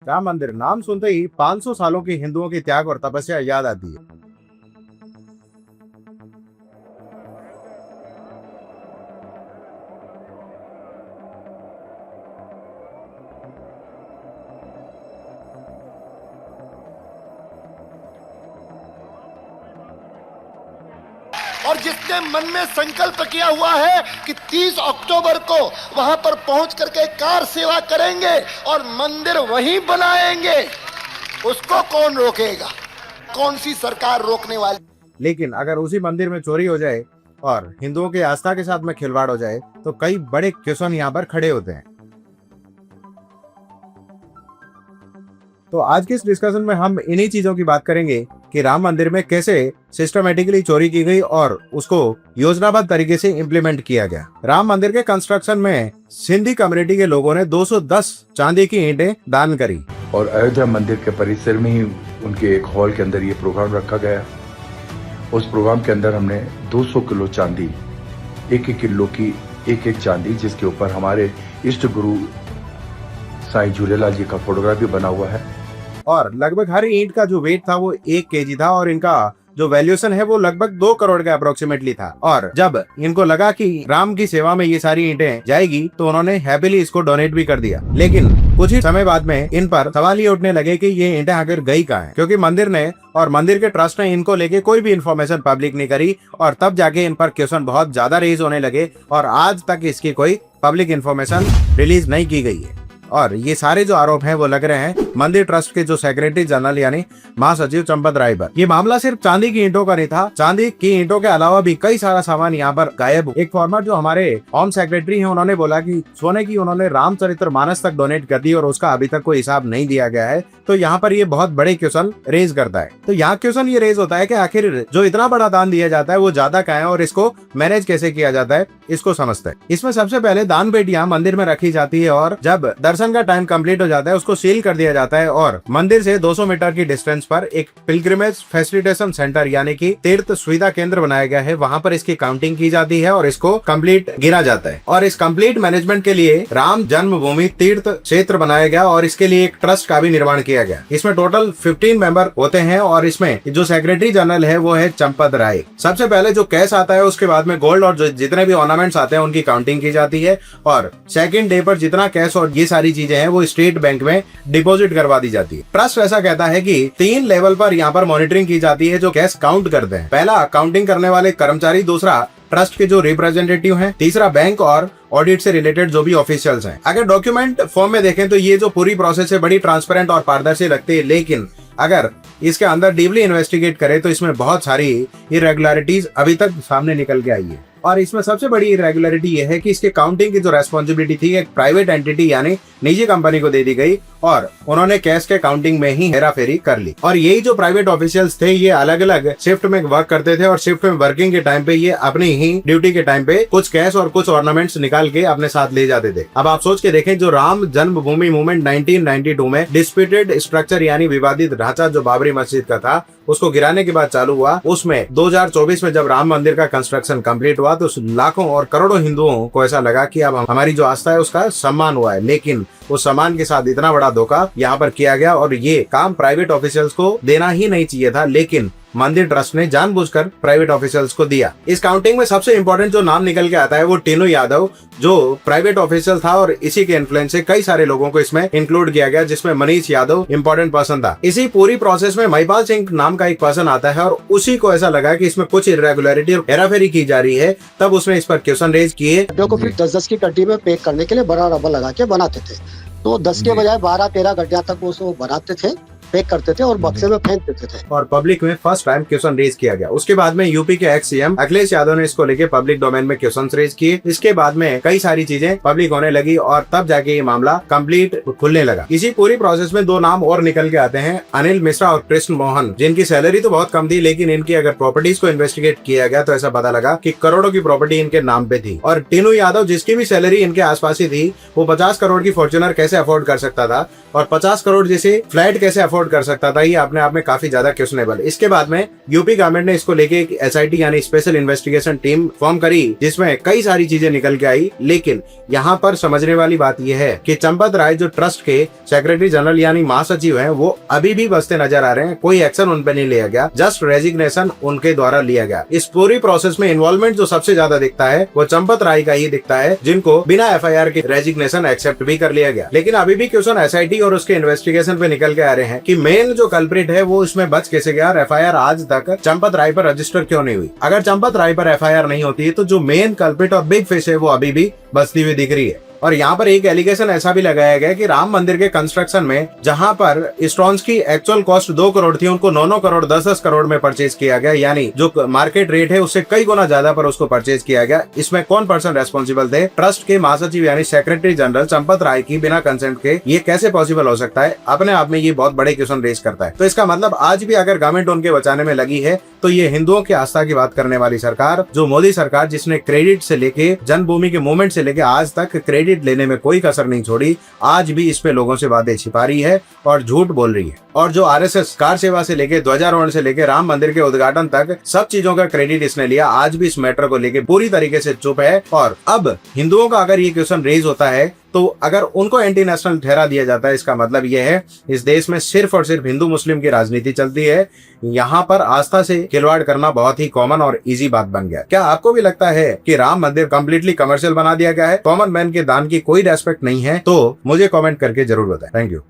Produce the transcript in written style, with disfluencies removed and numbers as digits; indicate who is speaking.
Speaker 1: राम मंदिर नाम सुनते ही 500 सालों की हिंदुओं की त्याग और तपस्या याद आती है।
Speaker 2: और जिसने मन में संकल्प किया हुआ है कि 30 अक्टूबर को वहां पर पहुंच करके कार सेवा करेंगे और मंदिर वहीं बनाएंगे, उसको कौन रोकेगा? कौन सी सरकार रोकने वाली?
Speaker 1: लेकिन अगर उसी मंदिर में चोरी हो जाए और हिंदुओं की आस्था के साथ में खिलवाड़ हो जाए तो कई बड़े क्वेश्चन यहाँ पर खड़े होते हैं। तो आज के इस डिस्कशन में हम इन्हीं चीजों की बात करेंगे कि राम मंदिर में कैसे सिस्टमेटिकली चोरी की गई और उसको योजनाबद्ध तरीके से इम्प्लीमेंट किया गया। राम मंदिर के कंस्ट्रक्शन में सिंधी कम्युनिटी के लोगों ने 210 चांदी की ईंटें दान करी
Speaker 3: और अयोध्या मंदिर के परिसर में ही उनके एक हॉल के अंदर ये प्रोग्राम रखा गया। उस प्रोग्राम के अंदर हमने 200 किलो चांदी, 1-1 किलो की एक चांदी, जिसके ऊपर हमारे इष्ट गुरु साईं झूलेलाल जी का फोटोग्राफ भी बना हुआ है।
Speaker 1: और लगभग हर ईंट का जो वेट था वो 1 केजी था और इनका जो वैल्यूएशन है वो लगभग 2 करोड़ का अप्रोक्सीमेटली था। और जब इनको लगा कि राम की सेवा में ये सारी ईंटें जाएगी तो उन्होंने हैप्पीली इसको डोनेट भी कर दिया। लेकिन कुछ ही समय बाद में इन पर सवाल ये उठने लगे कि ये ईंटें आखिर गई कहाँ हैं, क्योंकि मंदिर ने और मंदिर के ट्रस्ट ने इनको लेके कोई भी इन्फॉर्मेशन पब्लिक नहीं करी। और तब जाके इन पर क्वेश्चन बहुत ज्यादा रेज होने लगे और आज तक इसकी कोई पब्लिक इन्फॉर्मेशन रिलीज नहीं की गई है। और ये सारे जो आरोप हैं वो लग रहे हैं मंदिर ट्रस्ट के जो सेक्रेटरी जनरल यानी महासचिव चंपत राय पर। ये मामला सिर्फ चांदी की ईंटों का नहीं था, चांदी की ईंटों के अलावा भी कई सारा सामान यहाँ पर गायब हो। एक फॉर्मर जो हमारे होम सेक्रेटरी हैं उन्होंने बोला कि सोने की उन्होंने रामचरितमानस तक डोनेट कर दी और उसका अभी तक कोई हिसाब नहीं दिया गया है। तो यहाँ पर ये बहुत बड़े क्वेश्चन रेज करता है। तो यहाँ क्वेश्चन ये रेज होता है कि आखिर जो इतना बड़ा दान दिया जाता है वो ज्यादा क्या है और इसको मैनेज कैसे किया जाता है, इसको समझते हैं। इसमें सबसे पहले दान पेटियां मंदिर में रखी जाती है और जब दर्शन का टाइम कंप्लीट हो जाता है उसको सील कर दिया जाता है और मंदिर से 200 मीटर की डिस्टेंस पर एक पिलग्रिमेज फैसिलिटेशन सेंटर यानी कि तीर्थ सुविधा केंद्र बनाया गया है। वहां पर इसकी काउंटिंग की जाती है और इसको कंप्लीट गिना जाता है। और इस कंप्लीट मैनेजमेंट के लिए राम जन्मभूमि तीर्थ क्षेत्र बनाया गया और इसके लिए एक ट्रस्ट का भी निर्माण किया गया। इसमें टोटल 15 मेंबर होते हैं और इसमें जो सेक्रेटरी जनरल है वो है चंपत राय। सबसे पहले जो कैश आता है उसके बाद में गोल्ड और जितने भी ऑर्नामेंट्स आते हैं उनकी काउंटिंग की जाती है और सेकंड डे पर जितना कैश और ये सारी चीजें हैं वो स्टेट बैंक में डिपॉजिट करवा दी जाती है। ट्रस्ट ऐसा कहता है कि 3 लेवल पर यहाँ पर मॉनिटरिंग की जाती है जो कैश काउंट करते हैं। पहला काउंटिंग करने वाले कर्मचारी, दूसरा ट्रस्ट के जो रिप्रेजेंटेटिव हैं, तीसरा बैंक और ऑडिट से रिलेटेड जो भी ऑफिशियल्स हैं। अगर डॉक्यूमेंट फॉर्म में देखें तो ये जो पूरी प्रोसेस है बड़ी ट्रांसपेरेंट और पारदर्शी लगती है, लेकिन अगर इसके अंदर डीपली इन्वेस्टिगेट करें तो इसमें बहुत सारी इरेगुलरिटीज अभी तक सामने निकल के आई है। और इसमें सबसे बड़ी इरेगुलरिटी यह है कि इसके काउंटिंग की जो रेस्पॉन्सिबिलिटी थी एक प्राइवेट एंटिटी यानी निजी कंपनी को दे दी गई और उन्होंने कैश के काउंटिंग में ही हेराफेरी कर ली। और यही जो प्राइवेट ऑफिशियल्स थे ये अलग अलग शिफ्ट में वर्क करते थे और शिफ्ट में वर्किंग के टाइम पे ये अपनी ही ड्यूटी के टाइम पे कुछ कैश और कुछ ऑर्नामेंट्स निकाल के अपने साथ ले जाते थे। अब आप सोच के देखें, जो राम जन्मभूमि मूवमेंट 1992 में डिस्प्यूटेड स्ट्रक्चर यानी विवादित ढांचा जो बाबरी मस्जिद का था उसको गिराने के बाद चालू हुआ, उसमें 2024 में जब राम मंदिर का कंस्ट्रक्शन कंप्लीट हुआ तो लाखों और करोड़ों हिंदुओं को ऐसा लगा कि अब हमारी जो आस्था है उसका सम्मान हुआ है। लेकिन उस सम्मान के साथ इतना बड़ा धोखा यहाँ पर किया गया और ये काम प्राइवेट ऑफिशियल्स को देना ही नहीं चाहिए था, लेकिन मंदिर ट्रस्ट ने जानबूझकर प्राइवेट ऑफिशियल्स को दिया। इस काउंटिंग में सबसे इंपॉर्टेंट जो नाम निकल के आता है वो टीनू यादव जो प्राइवेट ऑफिशियल था और इसी के इन्फ्लुएंस से कई सारे लोगों को इसमें इंक्लूड किया गया, जिसमें मनीष यादव इंपॉर्टेंट पर्सन था। इसी पूरी प्रोसेस में महिपाल सिंह नाम का एक पर्सन आता है और उसी को ऐसा लगा कि इसमें कुछ इरेगुलरिटी और हेराफेरी की जा रही है, तब उसने इस पर क्वेश्चन रेज किए।
Speaker 4: को फिर 10-10 की कट्टी में पैक करने के लिए बड़ा रबर लगा के बनाते थे, तो 10 के बजाय 12-13 गड्ढिया तक उसको बनाते थे, पैक करते थे और बक्से में फेंक देते थे।
Speaker 1: और पब्लिक में फर्स्ट टाइम क्वेश्चन रेज किया गया। उसके बाद में यूपी के एक्स सीएम अखिलेश यादव ने इसको लेके पब्लिक डोमेन में क्वेश्चन रेज किए। इसके बाद में कई सारी चीजें पब्लिक होने लगी और तब जाके ये मामला कंप्लीट खुलने लगा। इसी पूरी प्रोसेस में 2 नाम और निकल के आते हैं, अनिल मिश्रा और कृष्ण मोहन, जिनकी सैलरी तो बहुत कम थी लेकिन इनकी अगर प्रॉपर्टीज को इन्वेस्टिगेट किया गया तो ऐसा पता लगा कि करोड़ों की प्रॉपर्टी इनके नाम पे थी। और टीनू यादव जिसकी भी सैलरी इनके आसपास ही थी, वो 50 करोड़ की फॉर्च्यूनर कैसे अफोर्ड कर सकता था और 50 करोड़ जैसे फ्लैट कैसे अफोर्ड कर सकता था, ये अपने आप में काफी ज्यादा क्वेश्चनेबल। इसके बाद में यूपी गवर्नमेंट ने इसको लेके एक एसआईटी यानी स्पेशल इन्वेस्टिगेशन टीम फॉर्म करी, जिसमें कई सारी चीजें निकल के आई। लेकिन यहाँ पर समझने वाली बात यह है कि चंपत राय जो ट्रस्ट के सेक्रेटरी जनरल यानी महासचिव हैं, वो अभी भी बसते नजर आ रहे हैं। कोई एक्शन उन पे नहीं लिया गया, जस्ट रेजिग्नेशन उनके द्वारा लिया गया। इस पूरी प्रोसेस में इन्वॉल्वमेंट जो सबसे ज्यादा दिखता है वो चंपत राय का ही दिखता है, जिनको बिना एफआईआर के रेजिग्नेशन एक्सेप्ट भी कर लिया गया। लेकिन अभी भी क्वेश्चन एसआईटी और उसके इन्वेस्टिगेशन पे निकल के आ रहे हैं कि मेन जो कल्प्रिट है वो इसमें बच कैसे गया और एफआईआर आज तक चंपत राय पर रजिस्टर क्यों नहीं हुई। अगर चंपत राय पर एफआईआर नहीं होती है तो जो मेन कल्प्रिट और बिग फिश है वो अभी भी बचती हुई दिख रही है। और यहाँ पर एक एलिगेशन ऐसा भी लगाया गया कि राम मंदिर के कंस्ट्रक्शन में जहाँ पर स्टोन्स की एक्चुअल कॉस्ट 2 करोड़ थी, उनको 9 करोड़ 10 करोड़ में परचेज किया गया, यानी जो मार्केट रेट है उससे कई गुना ज्यादा पर उसको परचेज किया गया। इसमें कौन पर्सन रेस्पॉन्सिबल थे? ट्रस्ट के महासचिव यानी सेक्रेटरी जनरल चंपत राय की बिना कंसेंट के ये कैसे पॉसिबल हो सकता है? अपने आप में ये बहुत बड़े क्वेश्चन रेज करता है। तो इसका मतलब आज भी अगर गवर्नमेंट उनके बचाने में लगी है तो ये हिंदुओं की आस्था की बात करने वाली सरकार, जो मोदी सरकार, जिसने क्रेडिट से लेके जन्मभूमि के मूवमेंट से लेके आज तक क्रेडिट लेने में कोई कसर नहीं छोड़ी, आज भी इस पे लोगों से बातें छिपा रही है और झूठ बोल रही है। और जो आरएसएस कार सेवा से लेके ध्वजारोहण से लेके राम मंदिर के उद्घाटन तक सब चीजों का क्रेडिट इसने लिया, आज भी इस मैटर को लेके पूरी तरीके से चुप है। और अब हिंदुओं का अगर ये क्वेश्चन रेज होता है तो अगर उनको एंटी नेशनल ठहरा दिया जाता है, इसका मतलब यह है इस देश में सिर्फ और सिर्फ हिंदू मुस्लिम की राजनीति चलती है। यहाँ पर आस्था से खिलवाड़ करना बहुत ही कॉमन और इजी बात बन गया। क्या आपको भी लगता है कि राम मंदिर कंप्लीटली कमर्शियल बना दिया गया है, कॉमन मैन के दान की कोई रेस्पेक्ट नहीं है? तो मुझे कमेंट करके जरूर बताएं। Thank you.